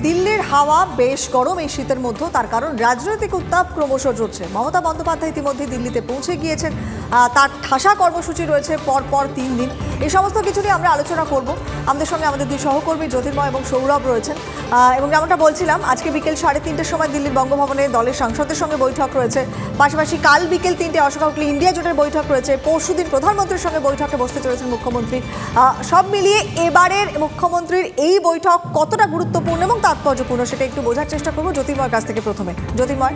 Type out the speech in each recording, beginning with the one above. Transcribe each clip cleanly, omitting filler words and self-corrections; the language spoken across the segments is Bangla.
দিল্লির হাওয়া বেশ গরম এই শীতের মধ্যে, তার কারণ রাজনৈতিক উত্তাপ ক্রমশ চড়ছে। মমতা বন্দ্যোপাধ্যায় ইতিমধ্যে দিল্লিতে পৌঁছে গিয়েছেন, তার ঠাসা কর্মসূচি রয়েছে পরপর 3 দিন। এই সমস্ত কিছু নিয়ে আমরা আলোচনা করব। আমাদের সঙ্গে আমাদের দুই সহকর্মী জ্যোতির্ময় এবং সৌরভ রয়েছেন। এবং যেমনটা বলছিলাম, আজকে বিকেল 3:30টার সময় দিল্লির বঙ্গভবনে দলের সাংসদদের সঙ্গে বৈঠক রয়েছে। পাশাপাশি কাল বিকেল 3টে অশোক অক্লি ইন্ডিয়া জোটের বৈঠক রয়েছে। পরশুদিন প্রধানমন্ত্রীর সঙ্গে বৈঠকে বসতে চলেছেন মুখ্যমন্ত্রী। সব মিলিয়ে এবারের মুখ্যমন্ত্রীর এই বৈঠক কতটা গুরুত্বপূর্ণ এবং তাৎপর্যপূর্ণ সেটা একটু বোঝার চেষ্টা করবো জ্যোতির্ময়ের কাছ থেকে। প্রথমে জ্যোতির্ময়,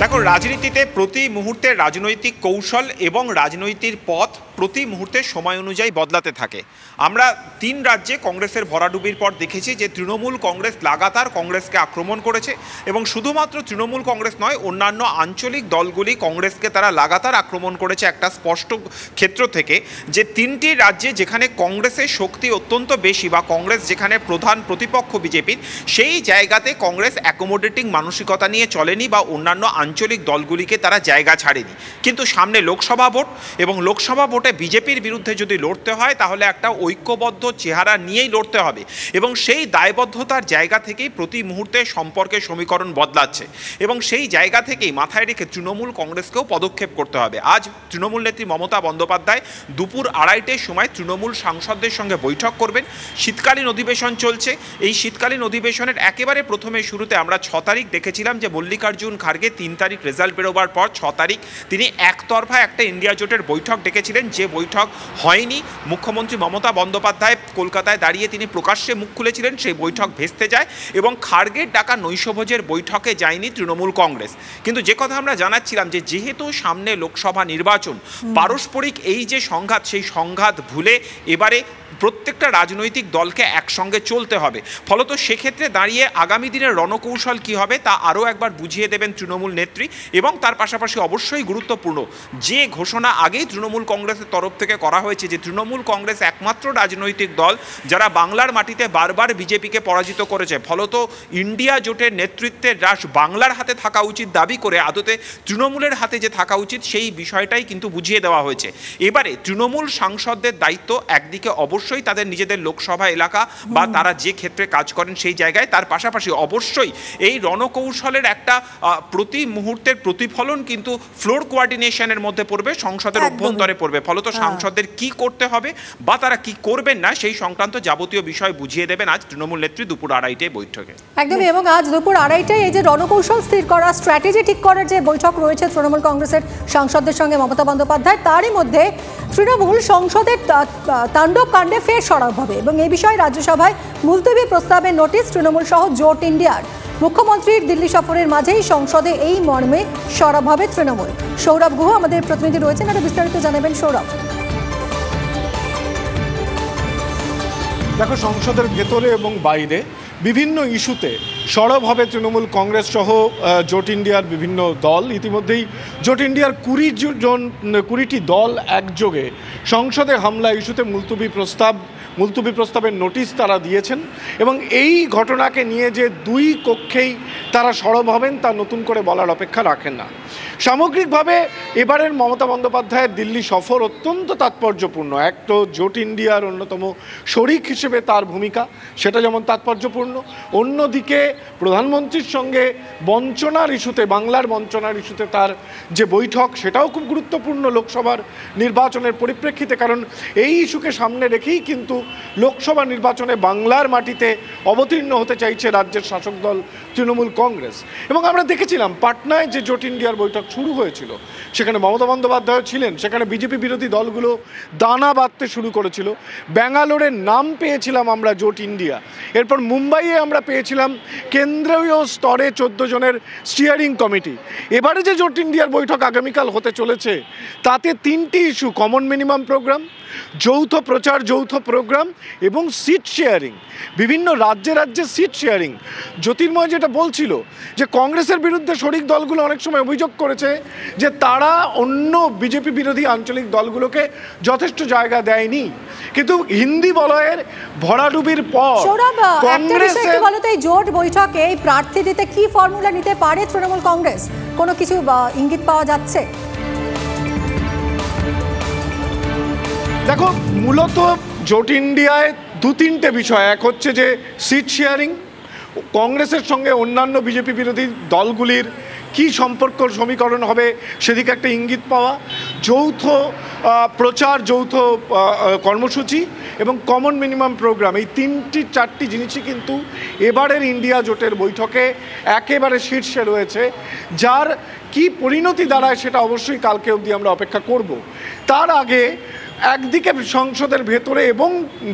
দেখো, রাজনীতিতে প্রতি মুহূর্তে রাজনৈতিক কৌশল এবং রাজনৈতিক পথ প্রতি মুহূর্তে সময় অনুযায়ী বদলাতে থাকে। আমরা 3 রাজ্যে কংগ্রেসের ভরাডুবির পর দেখেছি যে তৃণমূল কংগ্রেস লাগাতার কংগ্রেসকে আক্রমণ করেছে এবং শুধুমাত্র তৃণমূল কংগ্রেস নয়, অন্যান্য আঞ্চলিক দলগুলি কংগ্রেসকে তারা লাগাতার আক্রমণ করেছে একটা স্পষ্ট ক্ষেত্র থেকে, যে 3টি রাজ্যে যেখানে কংগ্রেসের শক্তি অত্যন্ত বেশি বা কংগ্রেস যেখানে প্রধান প্রতিপক্ষ বিজেপির, সেই জায়গাতে কংগ্রেস অ্যাকোমোডেটিং মানসিকতা নিয়ে চলেনি বা অন্যান্য আঞ্চলিক দলগুলিকে তারা জায়গা ছাড়েনি। কিন্তু সামনে লোকসভা ভোট এবং লোকসভা ভোটে বিজেপির বিরুদ্ধে যদি লড়তে হয় তাহলে একটা ঐক্যবদ্ধ চেহারা নিয়েই লড়তে হবে এবং সেই দায়বদ্ধতার জায়গা থেকেই প্রতি মুহূর্তে সম্পর্কের সমীকরণ বদলাচ্ছে এবং সেই জায়গা থেকেই মাথায় রেখে তৃণমূল কংগ্রেসকেও পদক্ষেপ করতে হবে। আজ তৃণমূল নেত্রী মমতা বন্দ্যোপাধ্যায় দুপুর 2:30টার সময় তৃণমূল সাংসদদের সঙ্গে বৈঠক করবেন। শীতকালীন অধিবেশন চলছে। এই শীতকালীন অধিবেশনের একেবারে প্রথমে শুরুতে আমরা 6 তারিখ দেখেছিলাম যে মল্লিকার্জুন খার্গে 3 তারিখ রেজাল্ট বেরোবার পর 6 তারিখ তিনি একতরফা একটা ইন্ডিয়া জোটের বৈঠক ডেকেছিলেন, যে বৈঠক হয়নি। মুখ্যমন্ত্রী মমতা বন্দ্যোপাধ্যায় কলকাতায় দাঁড়িয়ে তিনি প্রকাশ্যে মুখ খুলেছিলেন, সেই বৈঠক ভেস্তে যায় এবং খার্গের ডাকা নৈশভোজের বৈঠকে যায়নি তৃণমূল কংগ্রেস। কিন্তু যে কথা আমরা জানাচ্ছিলাম যে যেহেতু সামনে লোকসভা নির্বাচন, পারস্পরিক এই যে সংঘাত, সেই সংঘাত ভুলে এবারে প্রত্যেকটা রাজনৈতিক দলকে একসঙ্গে চলতে হবে। ফলত সেক্ষেত্রে দাঁড়িয়ে আগামী দিনের রণকৌশল কী হবে তা আরও একবার বুঝিয়ে দেবেন তৃণমূল নেত্রী। এবং তার পাশাপাশি অবশ্যই গুরুত্বপূর্ণ যে ঘোষণা আগেই তৃণমূল কংগ্রেসের তরফ থেকে করা হয়েছে যে তৃণমূল কংগ্রেস একমাত্র রাজনৈতিক দল যারা বাংলার মাটিতে বারবার বিজেপিকে পরাজিত করেছে। ফলত ইন্ডিয়া জোটের নেতৃত্বের রাশ বাংলার হাতে থাকা উচিত দাবি করে আদতে তৃণমূলের হাতে যে থাকা উচিত সেই বিষয়টাই কিন্তু বুঝিয়ে দেওয়া হয়েছে। এবারে তৃণমূল সাংসদদের দায়িত্ব একদিকে অবশ্যই তাদের নিজেদের লোকসভা এলাকা বা তারা যে ক্ষেত্রে কাজ করেন সেই জায়গায়, তার পাশাপাশি অবশ্যই এই রণকৌশলের একটা প্রতি মুহূর্তের প্রতিফলন কিন্তু ফ্লোর কোঅর্ডিনেশনের মধ্যে পড়বে, সংসদের অভ্যন্তরে পড়বে। ফলত সাংসদদের কি করতে হবে বা তারা কি করবেন না সেই সংক্রান্ত যাবতীয় বিষয় বুঝিয়ে দেবেন আজ তৃণমূল নেত্রী দুপুর 2:30টায় বৈঠকে। একদমই। এবং আজ দুপুর 2:30টায় এই যে রণকৌশল স্থির করা, স্ট্র্যাটেজি ঠিক করার যে বৈঠক রয়েছে তৃণমূল কংগ্রেসের সাংসদদের সঙ্গে মমতা বন্দ্যোপাধ্যায়, তারই মধ্যে তৃণমূল সংসদের তাণ্ডব কাণ্ডে ফের সরব হবে এবং এই বিষয়ে রাজ্যসভায় মুলতবি প্রস্তাবের নোটিশ তৃণমূল সহ জোট ইন্ডিয়ার। মুখ্যমন্ত্রীর দিল্লি সফরের মাঝেই সংসদে এই মর্মে সরব হবে তৃণমূল। সৌরভ গুহ আমাদের প্রতিনিধি রয়েছেন, আরো বিস্তারিত জানাবেন সৌরভ। দেখো, সংসদের ভেতরে এবং বাইরে বিভিন্ন ইস্যুতে সরব হবে তৃণমূল কংগ্রেস সহ জোট ইন্ডিয়ার বিভিন্ন দল। ইতিমধ্যেই জোট ইন্ডিয়ার 20টি দল একযোগে সংসদে হামলা ইস্যুতে মুলতবি প্রস্তাবের নোটিশ তারা দিয়েছেন এবং এই ঘটনাকে নিয়ে যে 2 কক্ষেই তারা সরব হবেন তা নতুন করে বলার অপেক্ষা রাখেন না। সামগ্রিকভাবে এবারের মমতা বন্দ্যোপাধ্যায়ের দিল্লি সফর অত্যন্ত তাৎপর্যপূর্ণ। এক তো জোট ইন্ডিয়ার অন্যতম শরিক হিসেবে তার ভূমিকা, সেটা যেমন তাৎপর্যপূর্ণ, অন্যদিকে প্রধানমন্ত্রীর সঙ্গে বঞ্চনার ইস্যুতে, বাংলার বঞ্চনার ইস্যুতে তার যে বৈঠক, সেটাও খুব গুরুত্বপূর্ণ লোকসভার নির্বাচনের পরিপ্রেক্ষিতে। কারণ এই ইস্যুকে সামনে রেখেই কিন্তু লোকসভা নির্বাচনে বাংলার মাটিতে অবতীর্ণ হতে চাইছে রাজ্যের শাসক দল তৃণমূল কংগ্রেস। এবং আমরা দেখেছিলাম পাটনায় যে জোট ইন্ডিয়ার বৈঠক শুরু হয়েছিল, সেখানে মমতা বন্দ্যোপাধ্যায় ছিলেন, সেখানে বিজেপি বিরোধী দলগুলো দানা বাঁধতে শুরু করেছিল। ব্যাঙ্গালোরের নাম পেয়েছিলাম আমরা জোট ইন্ডিয়া, এরপর মুম্বাইয়ে আমরা পেয়েছিলাম কেন্দ্রীয় স্তরে 14 জনের স্টিয়ারিং কমিটি। এবারে যে জোট ইন্ডিয়ার বৈঠক আগামীকাল হতে চলেছে তাতে 3টি ইস্যু, কমন মিনিমাম প্রোগ্রাম, যৌথ প্রচার, যৌথ প্রোগ্রাম এবং সিট শেয়ারিং, বিভিন্ন রাজ্যে রাজ্যে সিট শেয়ারিং। জ্যোতির্ময় যেটা বলছিল যে কংগ্রেসের বিরুদ্ধে শরিক দলগুলো অনেক সময় অভিযোগ করেছে যে তারা অন্য বিজেপি বিরোধী আঞ্চলিক দলগুলোকে যথেষ্ট জায়গা দেয়নি, কিন্তু হিন্দি বলয়ের ভরাডুবির পর কংগ্রেসের এই জোট বৈঠকে এই প্রার্থী দিতে কি ফর্মুলা নিতে পারে তৃণমূল কংগ্রেস, কোনো কিছু ইঙ্গিত পাওয়া যাচ্ছে? দেখো, মূলত জোট ইন্ডিয়ায় দু তিনটে বিষয়, এক হচ্ছে যে সিট শেয়ারিং, কংগ্রেসের সঙ্গে অন্যান্য বিজেপি বিরোধী দলগুলির কি সম্পর্ক সমীকরণ হবে সেদিকে একটা ইঙ্গিত পাওয়া, যৌথ প্রচার, যৌথ কর্মসূচি এবং কমন মিনিমাম প্রোগ্রাম, এই চারটি জিনিসই কিন্তু এবারের ইন্ডিয়া জোটের বৈঠকে একেবারে শীর্ষে রয়েছে। যার কি পরিণতি দাঁড়ায় সেটা অবশ্যই কালকে অবধি আমরা অপেক্ষা করব। তার আগে একদিকে সংসদের ভেতরে এবং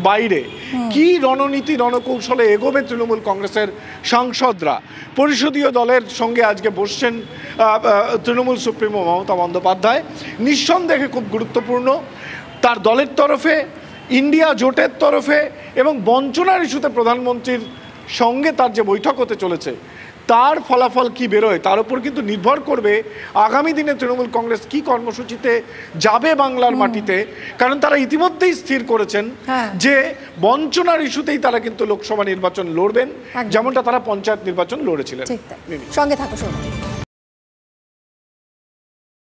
বাইরে কি রণনীতি রণকৌশলে এগোবে তৃণমূল কংগ্রেসের সাংসদরা। পরিষদীয় দলের সঙ্গে আজকে বসছেন তৃণমূল সুপ্রিমো মমতা বন্দ্যোপাধ্যায়, নিঃসন্দেহে খুব গুরুত্বপূর্ণ। তার দলের তরফে, ইন্ডিয়া জোটের তরফে এবং বঞ্চনার ইস্যুতে প্রধানমন্ত্রীর সঙ্গে তার যে বৈঠক হতে চলেছে তার ফলাফল কি বেরোয় তার উপর কিন্তু নির্ভর করবে আগামী দিনে তৃণমূল কংগ্রেস কি কর্মসূচিতে যাবে বাংলার মাটিতে। কারণ তারা ইতিমধ্যেই স্থির করেছেন যে বঞ্চনার ইস্যুতেই তারা কিন্তু লোকসভা নির্বাচন লড়বেন, যেমনটা তারা পঞ্চায়েত নির্বাচন লড়েছিলেন। সঙ্গে থাকো।